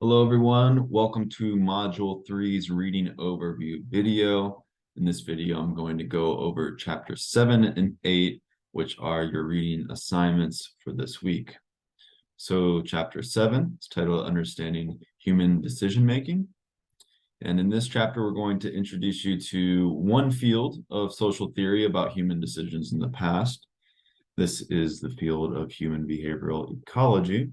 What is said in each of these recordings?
Hello, everyone. Welcome to Module Three's reading overview video. In this video, I'm going to go over Chapter 7 and 8, which are your reading assignments for this week. So Chapter 7 is titled Understanding Human Decision Making. And in this chapter, we're going to introduce you to one field of social theory about human decisions in the past. This is the field of human behavioral ecology.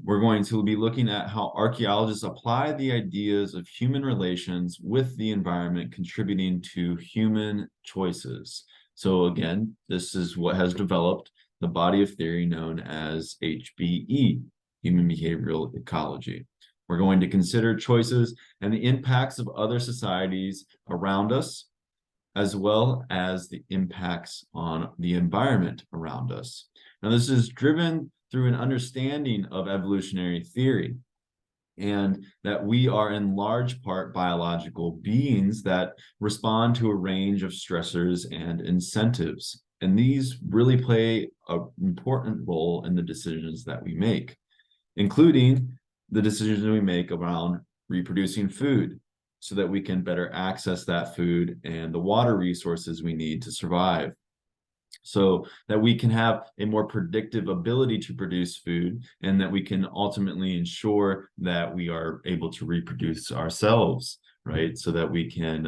We're going to be looking at how archaeologists apply the ideas of human relations with the environment contributing to human choices. So again, this is what has developed the body of theory known as HBE, human behavioral ecology. We're going to consider choices and the impacts of other societies around us, as well as the impacts on the environment around us. Now, this is driven through an understanding of evolutionary theory, and that we are in large part biological beings that respond to a range of stressors and incentives. And these really play an important role in the decisions that we make, including the decisions that we make around reproducing food so that we can better access that food and the water resources we need to survive, so that we can have a more predictive ability to produce food, and that we can ultimately ensure that we are able to reproduce ourselves, right? So that we can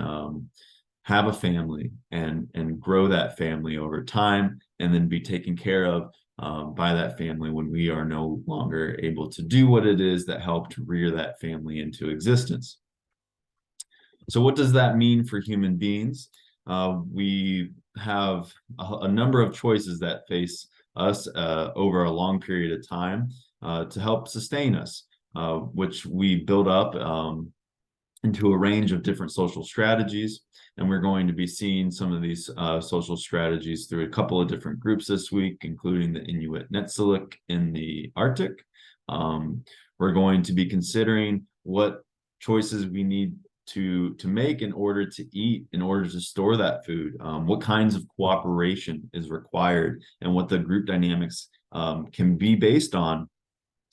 have a family and grow that family over time, and then be taken care of by that family when we are no longer able to do what it is that helped rear that family into existence. So what does that mean for human beings? We have a number of choices that face us over a long period of time to help sustain us, which we build up into a range of different social strategies. And we're going to be seeing some of these social strategies through a couple of different groups this week, including the Inuit Netsiluk in the Arctic. We're going to be considering what choices we need to make in order to eat, in order to store that food, what kinds of cooperation is required, and what the group dynamics can be based on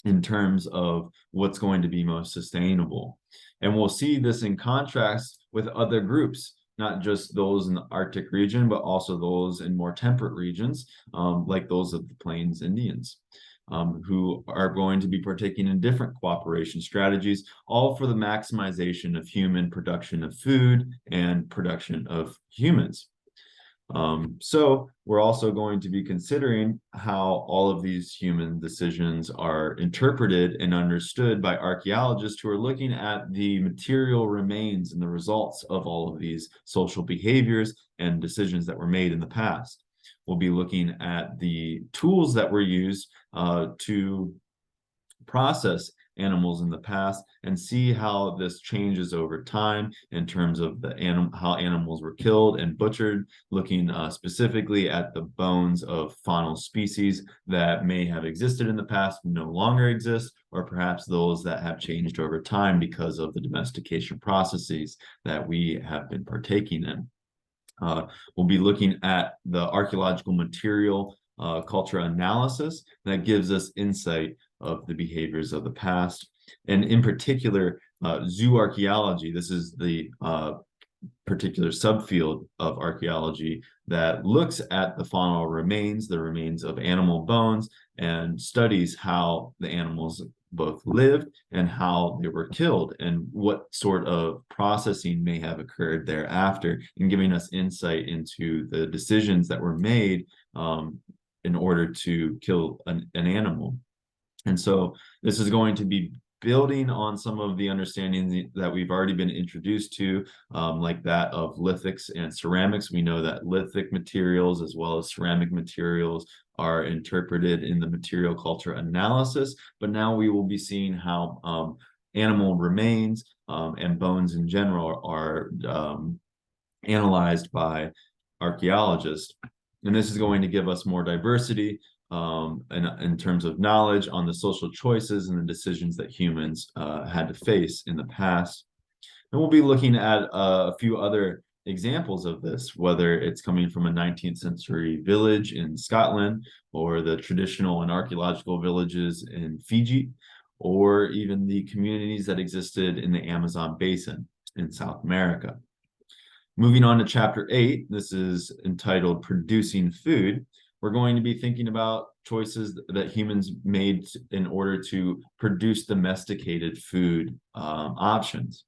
in terms of what's going to be most sustainable. And we'll see this in contrast with other groups, not just those in the Arctic region, but also those in more temperate regions, like those of the Plains Indians, who are going to be partaking in different cooperation strategies, all for the maximization of human production of food and production of humans. So we're also going to be considering how all of these human decisions are interpreted and understood by archaeologists who are looking at the material remains and the results of all of these social behaviors and decisions that were made in the past. We'll be looking at the tools that were used to process animals in the past and see how this changes over time in terms of how animals were killed and butchered, looking specifically at the bones of faunal species that may have existed in the past, no longer exist, or perhaps those that have changed over time because of the domestication processes that we have been partaking in. We'll be looking at the archaeological material culture analysis that gives us insight of the behaviors of the past. And in particular, zooarchaeology. This is the particular subfield of archaeology that looks at the faunal remains, the remains of animal bones, and studies how the animals both lived and how they were killed, and what sort of processing may have occurred thereafter, and giving us insight into the decisions that were made in order to kill an animal. And so this is going to be building on some of the understandings that we've already been introduced to, like that of lithics and ceramics. We know that lithic materials as well as ceramic materials are interpreted in the material culture analysis, but now we will be seeing how animal remains and bones in general are analyzed by archaeologists. And this is going to give us more diversity in terms of knowledge on the social choices and the decisions that humans had to face in the past. And we'll be looking at a few other examples of this, whether it's coming from a 19th century village in Scotland, or the traditional and archaeological villages in Fiji, or even the communities that existed in the Amazon basin in South America. Moving on to chapter 8, this is entitled Producing Food. We're going to be thinking about choices that humans made in order to produce domesticated food options,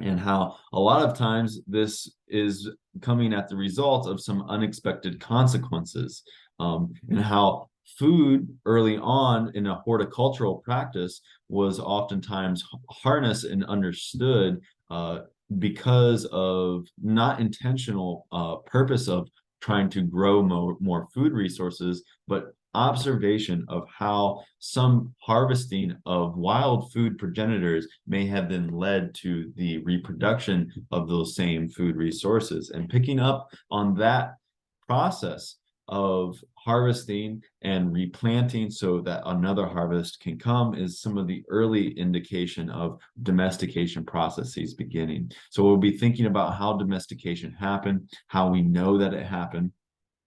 and how a lot of times this is coming at the result of some unexpected consequences, and how food early on in a horticultural practice was oftentimes harnessed and understood because of not intentional purpose of trying to grow more food resources, but observation of how some harvesting of wild food progenitors may have then led to the reproduction of those same food resources. And picking up on that process of harvesting and replanting so that another harvest can come is some of the early indication of domestication processes beginning. So we'll be thinking about how domestication happened, how we know that it happened,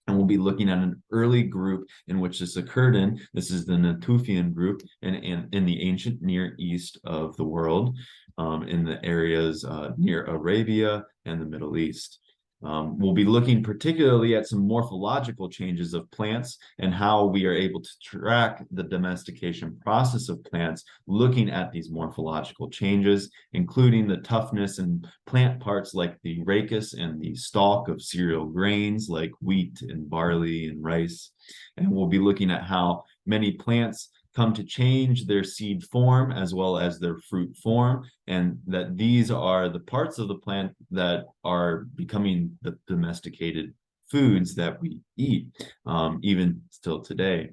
and we'll be looking at an early group in which this occurred in. This is the Natufian group in the ancient Near East of the world, in the areas near Arabia and the Middle East. We'll be looking particularly at some morphological changes of plants and how we are able to track the domestication process of plants, looking at these morphological changes, including the toughness and plant parts like the rachis and the stalk of cereal grains like wheat and barley and rice. And we'll be looking at how many plants come to change their seed form as well as their fruit form, and that these are the parts of the plant that are becoming the domesticated foods that we eat, even still today.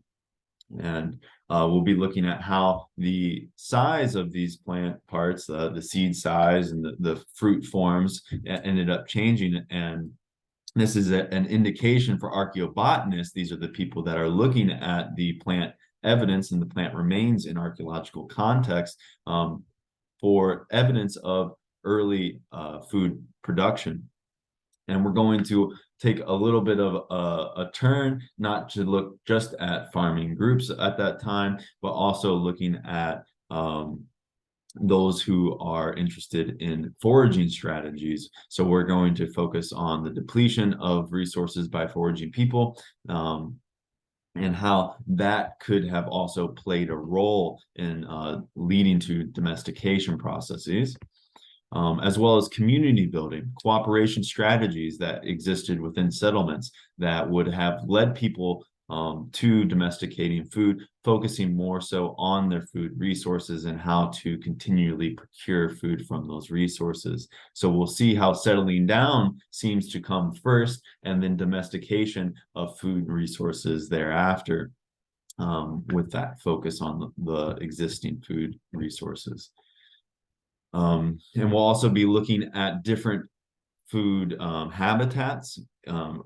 And we'll be looking at how the size of these plant parts, the seed size and the fruit forms ended up changing. And this is an indication for archaeobotanists. These are the people that are looking at the plant evidence and the plant remains in archaeological context, for evidence of early food production. And we're going to take a little bit of a turn, not to look just at farming groups at that time, but also looking at those who are interested in foraging strategies. So we're going to focus on the depletion of resources by foraging people, and how that could have also played a role in leading to domestication processes, as well as community building, cooperation strategies that existed within settlements that would have led people to domesticating food, focusing more so on their food resources and how to continually procure food from those resources. So we'll see how settling down seems to come first, and then domestication of food resources thereafter, with that focus on the existing food resources. And we'll also be looking at different food habitats,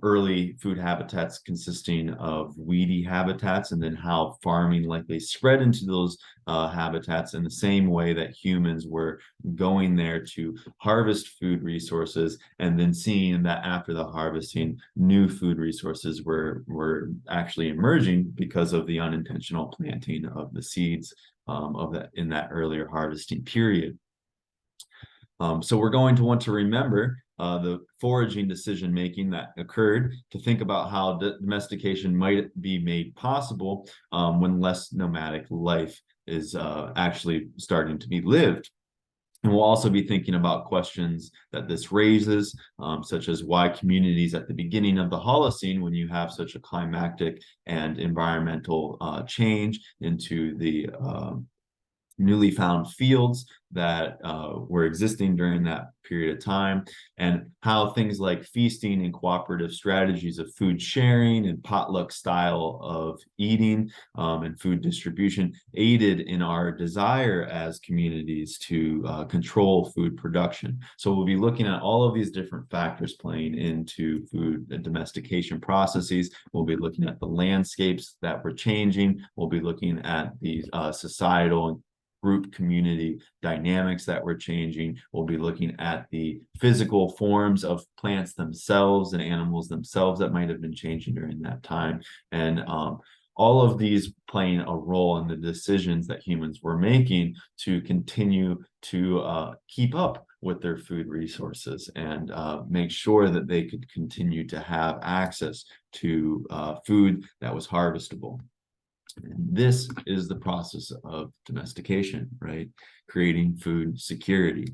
early food habitats consisting of weedy habitats, and then how farming likely spread into those habitats in the same way that humans were going there to harvest food resources, and then seeing that after the harvesting, new food resources were actually emerging because of the unintentional planting of the seeds of that in that earlier harvesting period. So we're going to want to remember the foraging decision making that occurred, to think about how domestication might be made possible when less nomadic life is actually starting to be lived. And we'll also be thinking about questions that this raises, such as why communities at the beginning of the Holocene, when you have such a climactic and environmental change into the newly found fields that were existing during that period of time, and how things like feasting and cooperative strategies of food sharing and potluck style of eating and food distribution aided in our desire as communities to control food production. So we'll be looking at all of these different factors playing into food and domestication processes. We'll be looking at the landscapes that were changing. We'll be looking at the societal and group community dynamics that were changing. We'll be looking at the physical forms of plants themselves and animals themselves that might have been changing during that time. And all of these playing a role in the decisions that humans were making to continue to keep up with their food resources and make sure that they could continue to have access to food that was harvestable. And this is the process of domestication, right? Creating food security.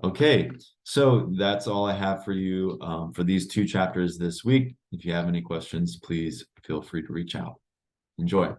Okay, so that's all I have for you for these 2 chapters this week. If you have any questions, please feel free to reach out. Enjoy.